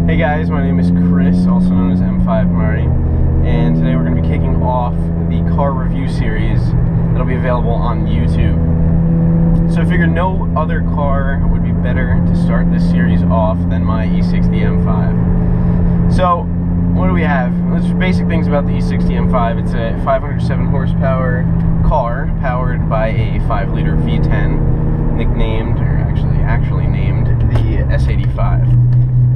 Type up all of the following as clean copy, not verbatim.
Hey guys, my name is Chris, also known as M5 Murray, and today we're going to be kicking off the car review series that'll be available on YouTube. So I figured no other car would be better to start this series off than my E60 M5. So, what do we have? Let's basic things about the E60 M5. It's a 507 horsepower car powered by a 5-liter V10, nicknamed, or actually named, the S85.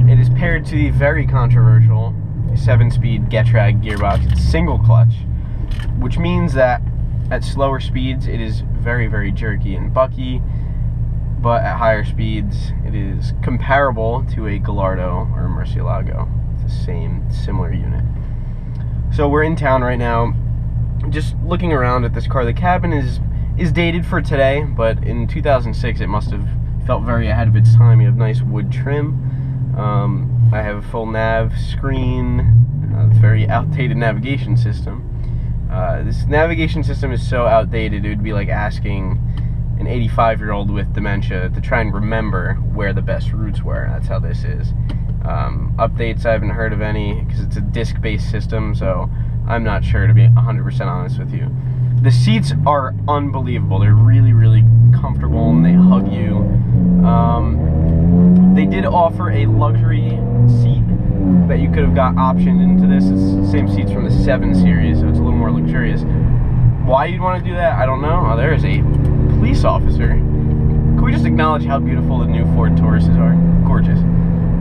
It is paired to the very controversial 7-speed Getrag gearbox. It's single clutch, which means that at slower speeds it is very, very jerky and bucky, but at higher speeds it is comparable to a Gallardo or a Murcielago. It's the same, similar unit. So we're in town right now, just looking around at this car. The cabin is dated for today, but in 2006 it must have felt very ahead of its time. You have nice wood trim. I have a full nav screen, very outdated navigation system. This navigation system is so outdated, it would be like asking an 85-year-old with dementia to try and remember where the best routes were. That's how this is. Updates, I haven't heard of any, because it's a disc-based system, so I'm not sure, to be 100% honest with you. The seats are unbelievable. They're really, really comfortable, and they hug you. They did offer a luxury seat that you could have got optioned into this. It's the same seats from the 7 series, so it's a little more luxurious. Why you'd want to do that, I don't know. Oh, there is a police officer. Can we just acknowledge how beautiful the new Ford Tauruses are? Gorgeous.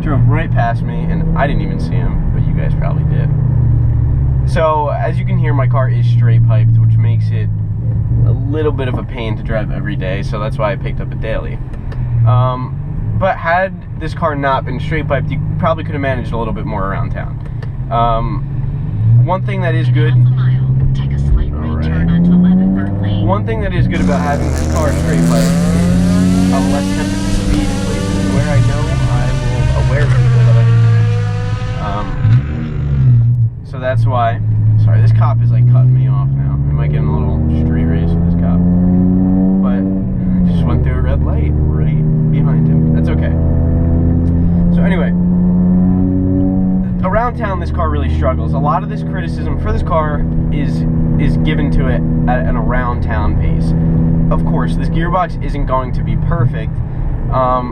Drove right past me, and I didn't even see him, but you guys probably did. So, as you can hear, my car is straight piped, which makes it a little bit of a pain to drive every day, so that's why I picked up a daily. But had this car not been straight piped, you probably could have managed a little bit more around town. One thing that is good. One thing that is good about having this car straight piped is a less temperature speed in places where I know I will aware people that so that's why. Sorry, this cop is like cutting me off now. I might get in a little street race with this cop. But I just went through a red light right behind him. That's okay. So anyway, around town this car really struggles. A lot of this criticism for this car is given to it at an around town pace. Of course, this gearbox isn't going to be perfect.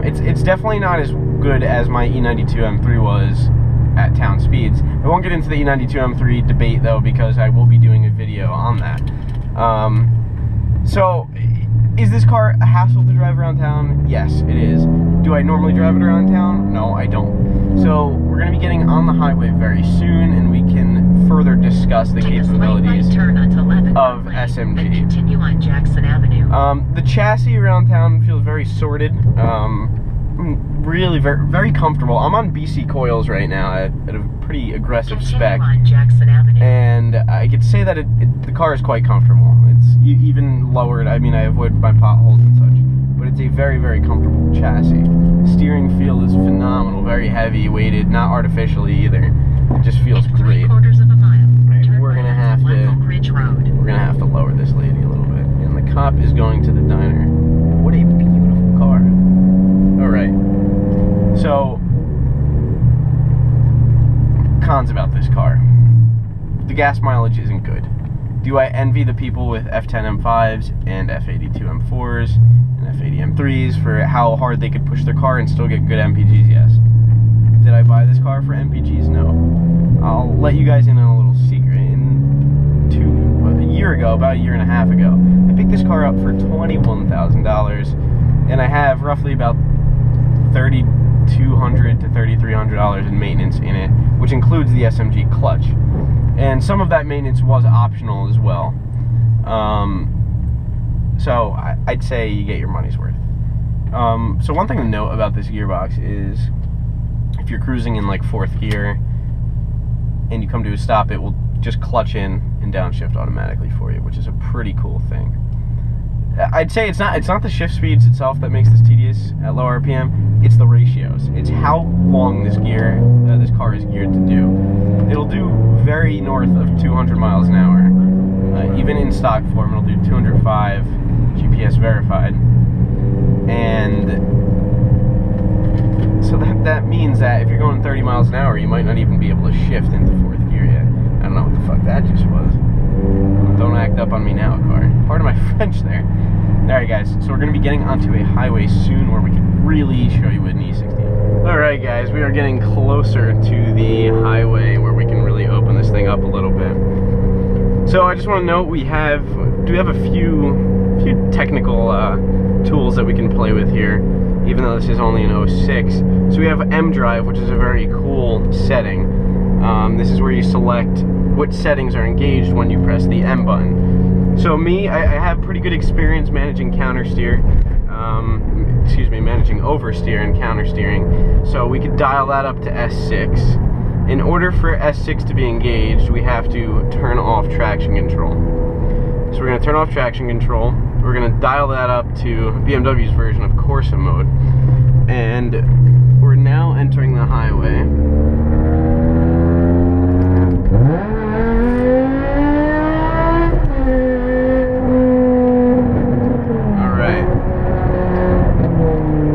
It's definitely not as good as my E92 M3 was at town speeds. I won't get into the E92 M3 debate though, because I will be doing a video on that. So, is this car a hassle to drive around town? Yes, it is. Do I normally drive it around town? No, I don't. So, we're going to be getting on the highway very soon, and we can further discuss the capabilities of SMG. Continue on Jackson Avenue. The chassis around town feels very sorted. Really very, very comfortable. I'm on BC coils right now at a pretty aggressive spec, and I could say that the car is quite comfortable. It's even lowered. I mean, I avoid my potholes and such, but it's a very, very comfortable chassis. Steering feel is phenomenal, very heavy weighted, not artificially either. It just feels great. Right, we're gonna have to lower this lady a little bit, and the cop is going to the diner. What a beautiful car. All right. So, cons about this car. The gas mileage isn't good. Do I envy the people with F10 M5s and F82 M4s and F80 M3s for how hard they could push their car and still get good MPGs? Yes. Did I buy this car for MPGs? No. I'll let you guys in on a little secret. A year ago, about a year and a half ago, I picked this car up for $21,000, and I have roughly about $3,200 to $3,300 in maintenance in it, which includes the SMG clutch, and some of that maintenance was optional as well. So I'd say you get your money's worth. So one thing to note about this gearbox is if you're cruising in like 4th gear and you come to a stop, it will just clutch in and downshift automatically for you, which is a pretty cool thing. I'd say it's not the shift speeds itself that makes this tedious at low RPM. It's the ratios. It's how long this car is geared to do. It'll do very north of 200 miles an hour. Even in stock form, it'll do 205 GPS verified. And So that means that if you're going 30 miles an hour, you might not even be able to shift into 4th gear yet. I don't know what the fuck that just was. Don't act up on me now, car. Pardon my French there. Alright guys, so we're going to be getting onto a highway soon where we can really show you what an E60 is. Alright guys, we are getting closer to the highway where we can really open this thing up a little bit. So I just want to note we have a few technical tools that we can play with here, even though this is only an 06. So we have M drive, which is a very cool setting. This is where you select which settings are engaged when you press the M button. So me, I have pretty good experience managing managing oversteer and countersteering. So we could dial that up to S6. In order for S6 to be engaged, we have to turn off traction control. So we're going to turn off traction control. We're going to dial that up to BMW's version of Corsa mode. And we're now entering the highway. Alright.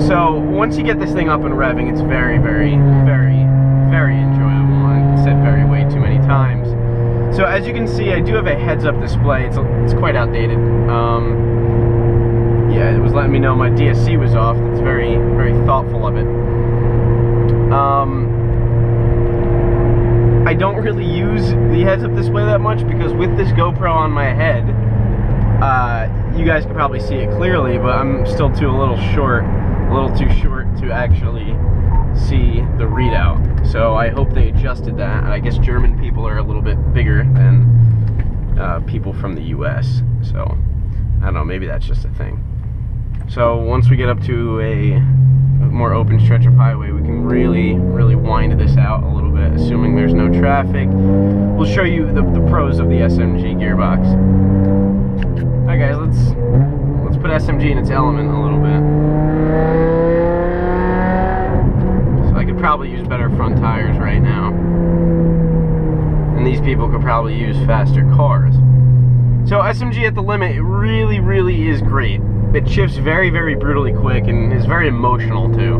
So once you get this thing up and revving, it's very, very, very, very enjoyable. I've said very way too many times. So as you can see, I do have a heads-up display. It's quite outdated. Yeah, it was letting me know my DSC was off. That's very, very thoughtful of it. I don't really use the heads-up display that much because with this GoPro on my head, you guys can probably see it clearly, but I'm still a little too short to actually see the readout. So I hope they adjusted that. I guess German people are a little bit bigger than people from the US. So I don't know, maybe that's just a thing. So once we get up to a more open stretch of highway, we can really wind this out a little bit, assuming there's no traffic. We'll show you the pros of the SMG gearbox. Alright guys, let's put SMG in its element a little bit. So I could probably use better front tires right now. And these people could probably use faster cars. So SMG at the limit, it really is great. It shifts very brutally quick and is very emotional too.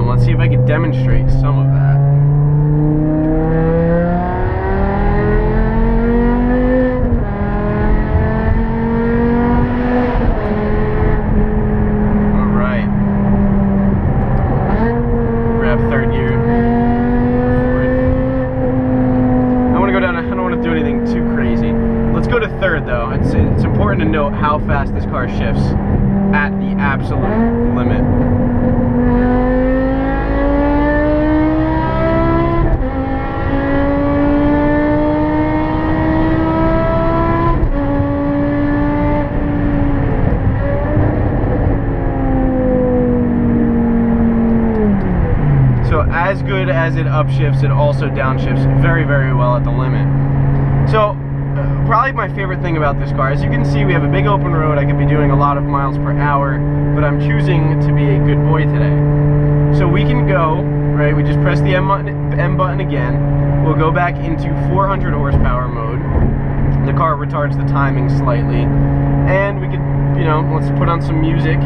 Let's see if I can demonstrate some of that. Alright. Grab 3rd gear. 4th. I want to go down, I don't want to do anything too crazy. Let's go to 3rd though. It's important to note how fast this car shifts at the absolute limit. So as good as it upshifts, it also downshifts very well at the limit. So probably my favorite thing about this car, as you can see, we have a big open road. I could be doing a lot of miles per hour, but I'm choosing to be a good boy today. So we can go, right, we just press the M button again. We'll go back into 400 horsepower mode. The car retards the timing slightly. And we could, you know, let's put on some music.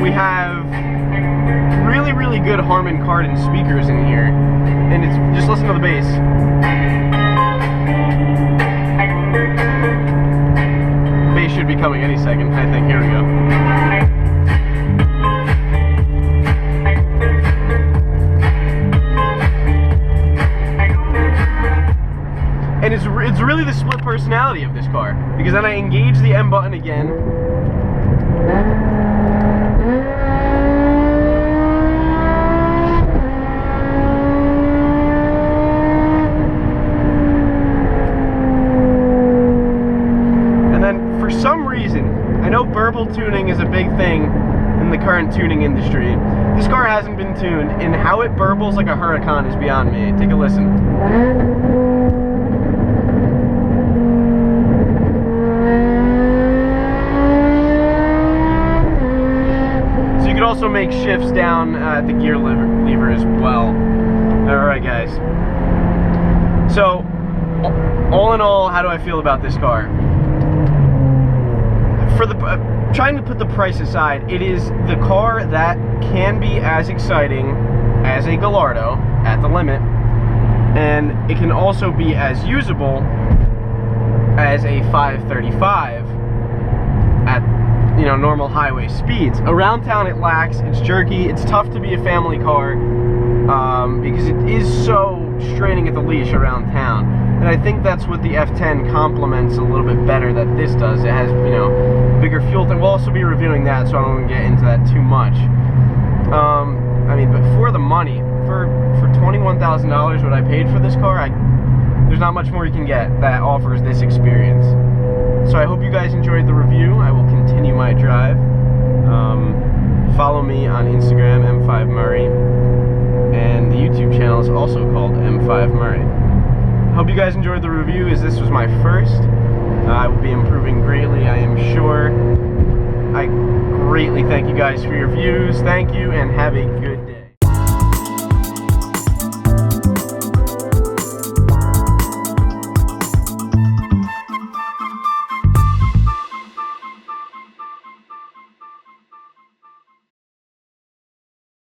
We have really good Harman Kardon speakers in here. And it's, just listen to the bass. Bass should be coming any second, I think. Here we go. And it's really the split personality of this car, because then I engage the M button again. Some reason, I know burble tuning is a big thing in the current tuning industry. This car hasn't been tuned, and how it burbles like a hurricane is beyond me. Take a listen. So you could also make shifts down at the gear lever as well. Alright guys. So, all in all, how do I feel about this car? trying to put the price aside, it is the car that can be as exciting as a Gallardo at the limit, and it can also be as usable as a 535 at, you know, normal highway speeds. Around town it lacks, it's jerky, it's tough to be a family car because it is so straining at the leash around town. And I think that's what the F10 complements a little bit better that this does. It has, you know, bigger fuel tank. We'll also be reviewing that, so I don't want to get into that too much. I mean, but for the money, for $21,000 what I paid for this car, there's not much more you can get that offers this experience. So I hope you guys enjoyed the review. I will continue my drive. Follow me on Instagram, M5Murray, and the YouTube channel is also called M5Murray. Hope you guys enjoyed the review, as this was my first. I will be improving greatly, I am sure. I greatly thank you guys for your views. Thank you, and have a good day.